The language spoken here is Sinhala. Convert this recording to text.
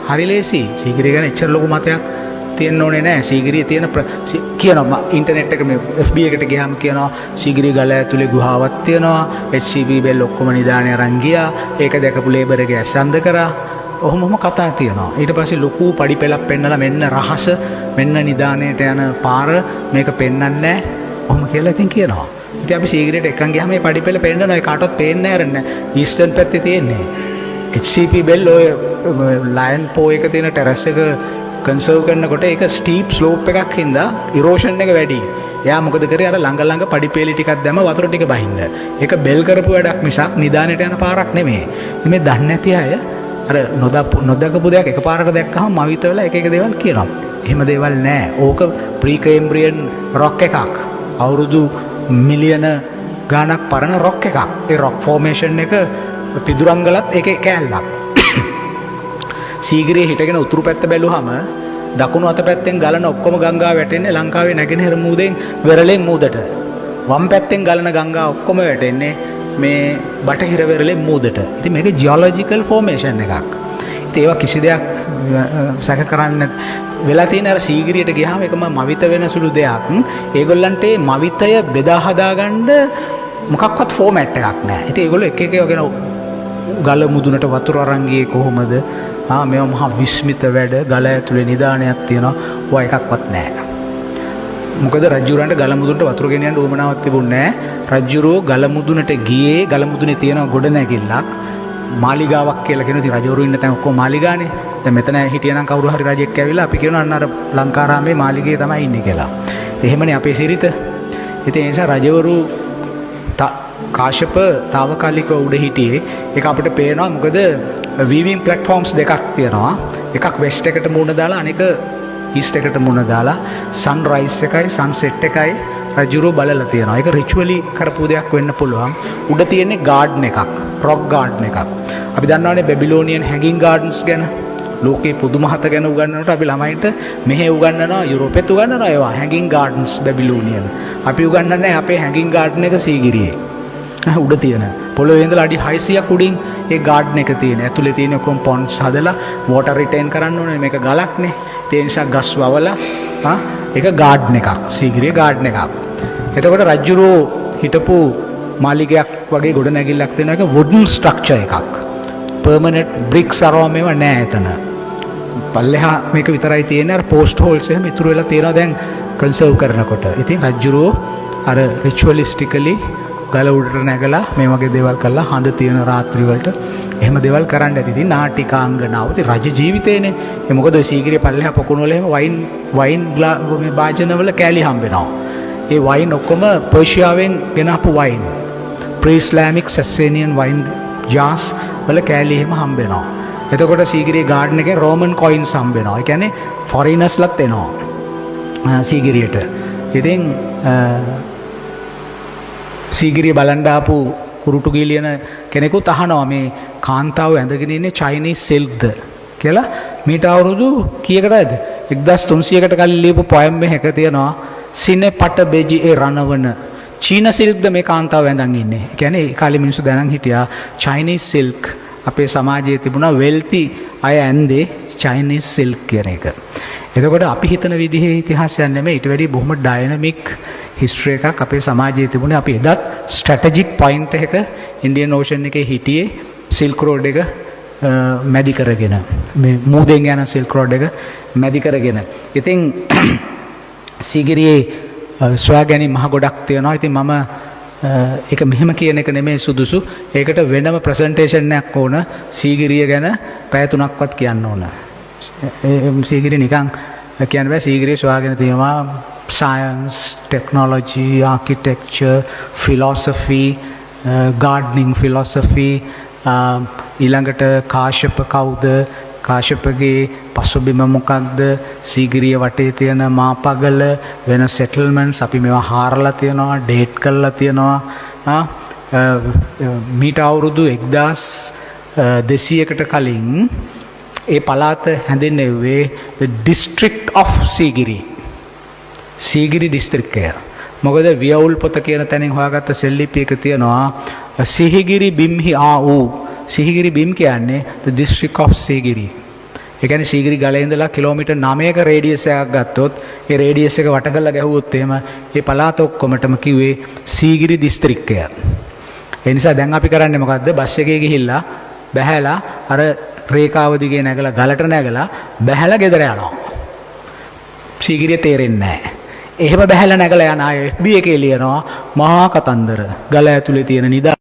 හරි ලේසි. සීගිරිය ගැන එච්චර ලොකු මතයක් තියෙන්න ඕනේ නැහැ. සීගිරිය තියෙන කියනවා ඉන්ටර්නෙට් එක මේ FB එකට ගියාම කියනවා සීගිරිය ගල ඇතුලේ ගුහාවක් තියෙනවා. HCB බෙල් ඔක්කොම නිදානේ අරන් ගියා. ඒක දැකපු ලේබර් එක ඇස්සන්ද කරා. ඔහොමම කතා තියෙනවා. ඊට පස්සේ ලොකු පඩි පෙළක් පෙන්නලා මෙන්න රහස මෙන්න නිදානේට යන පාර මේක පෙන්වන්නේ නැහැ. ඔහොම කියලා ඉතින් කියනවා. ඉතින් අපි සීගිරියට එක්කන් ගියාම මේ පඩි පෙළ පෙන්නනවා. ඒ කාටවත් පේන්නේ නැහැ. ඊස්ටර්න් පැත්තේ තියෙන්නේ. HCP බෙල් ඔය ලයන් පෝ එක තියෙන ටෙරස් එක කන්සර්ව් කරනකොට ඒක ස්ටීප් ස්ලෝප් එකක් හින්දා ඉරෝෂන් එක වැඩි. එයා මොකද කරේ අර ළඟ පඩිපේලි ටිකක් දැම්ම වතුර ටික බහින්න. ඒක බෙල් කරපු වැඩක් මිසක් නිදානෙට යන පාරක් නෙමෙයි. මේ දන්නේ නැති අය අර නොදකපු දෙයක් එකපාරට දැක්කම මවිත වෙලා එක දේවල් කියනවා. එහෙම දේවල් නෑ. ඕක ප්‍රී කේම්බ්‍රියන් රොක් එකක්. අවුරුදු මිලියන ගාණක් පරණ රොක් එකක්. ඒ රොක් ෆෝමේෂන් එක පිදුරංගලත් ඒකේ කෑල්ලක්. සීගිරියේ හිටගෙන උතුරු පැත්ත බැලුවම දකුණු අත පැත්තෙන් ගලන ඔක්කොම ගංගා වැටෙන්නේ ලංකාවේ නැගෙනහිර මූදෙන් වෙරළෙන් මූදට. වම් පැත්තෙන් ගලන ගංගා ඔක්කොම වැටෙන්නේ මේ බටහිර වෙරළෙන් මූදට. ඉතින් මේක ජියොලොජිකල් ෆෝමේෂන් එකක්. ඉතින් ඒවා කිසි දෙයක් සැක කරන්න වෙලා තියෙන අර සීගිරියට ගියාම ඒකම මවිත වෙන සුළු දෙයක්. ඒගොල්ලන්ට මවිතය බෙදා හදාගන්න මොකක්වත් ෆෝමැට් එකක් නැහැ. ඉතින් ඒගොල්ලෝ එක එක වගේ ගල මුදුනට වතුර අරන් ගියේ කොහොමද? මේවා මහා විස්මිත වැඩ. ගල ඇතුලේ නිදානයක් තියෙනවා. ඔය එකක්වත් නැහැ. මොකද රජුරන්ට ගල මුදුනට වතුර ගෙනියන්න උවමනාවක් තිබුණේ නැහැ. රජුරෝ ගල මුදුනට ගියේ ගල මුදුනේ තියෙන ගොඩනැගිල්ලක් මාලිගාවක් කියලා කියන. ඉතින් රජවරු ඉන්න තැන ඔක්කොම මාලිගානේ. දැන් මෙතන හිටියනම් කවුරු හරි රජෙක් ඇවිල්ලා අපි කියනවා අන්න අර ලංකාරාමේ මාලිගයේ තමයි ඉන්නේ කියලා. එහෙමනේ අපේ සිරිත. ඉතින් ඒ නිසා රජවරු කාශ්‍යප తాවකාලිකව උඩ හිටියේ. ඒක අපිට පේනවා මොකද වීවිං ප්ලැට්ෆෝම්ස් දෙකක් තියෙනවා. එකක් වෙස්ට් එකට මුණ දාලා අනෙක ඊස්ට් එකට මුණ දාලා සන්රයිස් එකයි සන්සෙට් එකයි රජුරෝ බලලා තියෙනවා. ඒක රිචුවලි කරපු දෙයක් වෙන්න පුළුවන්. උඩ තියෙන්නේ ගාඩන් එකක්, රොක් ගාඩන් එකක්. අපි දන්නවනේ බැබිලෝනියන් හැංගින් ගාඩන්ස් ගැන. ලෝකේ පුදුම හත ගැන උගන්වනකොට අපි ළමයින්ට මෙහෙ උගන්වනවා, යුරෝපෙත් උගන්වනවා ඒවා හැංගින් ගාඩන්ස් බැබිලෝනියන්. අපි උගන්වන්නේ අපේ හැංගින් ගාඩන් එක සීගිරියේ. උඩ තියෙන පොළොවේ ඉඳලා අඩි 600ක් උඩින් ඒ ගාඩන් එක තියෙන. ඇතුලේ තියෙන ඔක්කොම පොන්ඩ්ස් හදලා වෝටර් රිටේන් කරන්න ඕනේ. මේක ගලක්නේ. ඒ නිසා ගස් වවලා ඒක ගාඩන් එකක්. සීගිරියේ ගාඩන් එකක්. එතකොට රජුරෝ හිටපු මාලිගයක් වගේ ගොඩ නැගිල්ලක් තියෙන එක වුඩන් ස්ට්‍රක්චර් එකක්. පර්මනන්ට් බ්‍රික්ස් අරවා මේව නෑ එතන. පල්ලෙහා මේක විතරයි තියෙන්නේ. අර පෝස්ට් හෝල්ස් එහෙම ඉතුරු වෙලා තියෙනවා දැන් කන්සර්ව් කරනකොට. ඉතින් රජුරෝ අර රිචුවලිස්ටිකලි ගල උඩට නැගලා මේ වගේ දේවල් කරලා හඳ තියෙන රාත්‍රී වලට එහෙම දේවල් කරන්න ඇති. ඉතින් නාටිකාංගනාව ඉතින් රජ ජීවිතේනේ. ඒ මොකද ඔය සීගිරිය පල්ලෙහා පොකුණු වල එහෙම වයින් මේ භාජනවල කෑලි හම්බෙනවා. ඒ වයින් ඔක්කොම පර්ෂියාවෙන් ගෙනහපු වයින්. ප්‍රී ඉස්ලාමික් සැසේනියන් වයින් ජාස් වල කෑලි එහෙම හම්බෙනවා. එතකොට සීගිරිය ගාඩන් එකේ රෝමන් කොයින්ස් හම්බෙනවා. ඒ කියන්නේ ෆොරිනර්ස්ලත් එනවා සීගිරියට. ඉතින් සීගිරිය බලන් ආපු කුරුටු ගිලියන කෙනෙකුත් අහනවා මේ කාන්තාව ඇඳගෙන ඉන්නේ චයිනීස් සිල්ක්ද කියලා. මීට අවුරුදු කීයකටද 1300කට කලින් ලියපු පොයම් එකක තියෙනවා සිනේ පට බෙජි ඒ රණවන චීන සිල්ක්ද මේ කාන්තාව ඇඳන් ඉන්නේ. ඒ කියන්නේ ඒ කාලේ මිනිස්සු දැනන් හිටියා චයිනීස් සිල්ක් අපේ සමාජයේ තිබුණා වෙල්ති අය ඇඳේ චයිනීස් සිල්ක් කියන එක. එතකොට අපි හිතන විදිහේ ඉතිහාසයක් නෙමෙයි. ඊට වැඩි බොහොම ඩයිනමික් හිස්ටරි එකක් අපේ සමාජයේ තිබුණේ. අපි එදත් ස්ට්‍රැටජික් පොයින්ට් එකක ඉන්දියන් ඕෂන් එකේ හිටියේ සිල්ක් රෝඩ් එක මැදි කරගෙන. මේ මූදෙන් යන සිල්ක් රෝඩ් එක මැදි කරගෙන. ඉතින් සීගිරියේ සොයා ගැනීම මහ ගොඩක් තියෙනවා. ඉතින් මම ඒක මෙහෙම කියන එක නෙමෙයි සුදුසු. ඒකට වෙනම ප්‍රසන්ටේෂන් එකක් ඕන. සීගිරිය ගැන පැය 3ක්වත් කියන්න ඕන. සීගිරිය නිකන් කියන්න බෑ. සීගිරිය සොයාගෙන තියෙනවා science, technology, architecture, philosophy, gardening philosophy, ඊළඟට කාශ්‍යප කවුද, කාශ්‍යපගේ පසුබිම මොකක්ද, සීගිරිය වටේ තියෙන මාපගල වෙන settlements අපි මේවා හාරලා තියෙනවා, ඩේට් කරලා තියෙනවා. මීට අවුරුදු 1200කට කලින් ඒ පළාත හැඳින්වෙන්නේ the district of Sigiri. Sigiri දිස්ත්‍රික්කය. මොකද වියවුල් පොත කියන තැනින් හොයාගත්ත සෙල්ලිපියක තියෙනවා සිහිගිරි බිම්හි ආ වූ. සිහිගිරි බිම් කියන්නේ the district of සීගිරි. ඒ කියන්නේ සීගිරි ගලේ ඉඳලා කිලෝමීටර් 9ක රේඩියස් එකක් ගත්තොත් ඒ රේඩියස් එක වට කරලා ගැහුවොත් එහෙම ඒ පළාත ඔක්කොමටම කිව්වේ සීගිරි දිස්ත්‍රික්කය. ඒ නිසා දැන් අපි කරන්නේ මොකද්ද? බස් එකේ ගිහිල්ලා බැහැලා අර රේඛාව දිගේ නැගලා ගලට නැගලා බැහැලා ගෙදර යනවා. සීගිරිය තේරෙන්නේ නැහැ. එහෙම බැහැලා නැගලා යන අය FB එකේ ලියනවා මහා කතන්දර. ගල ඇතුලේ තියෙන නිදා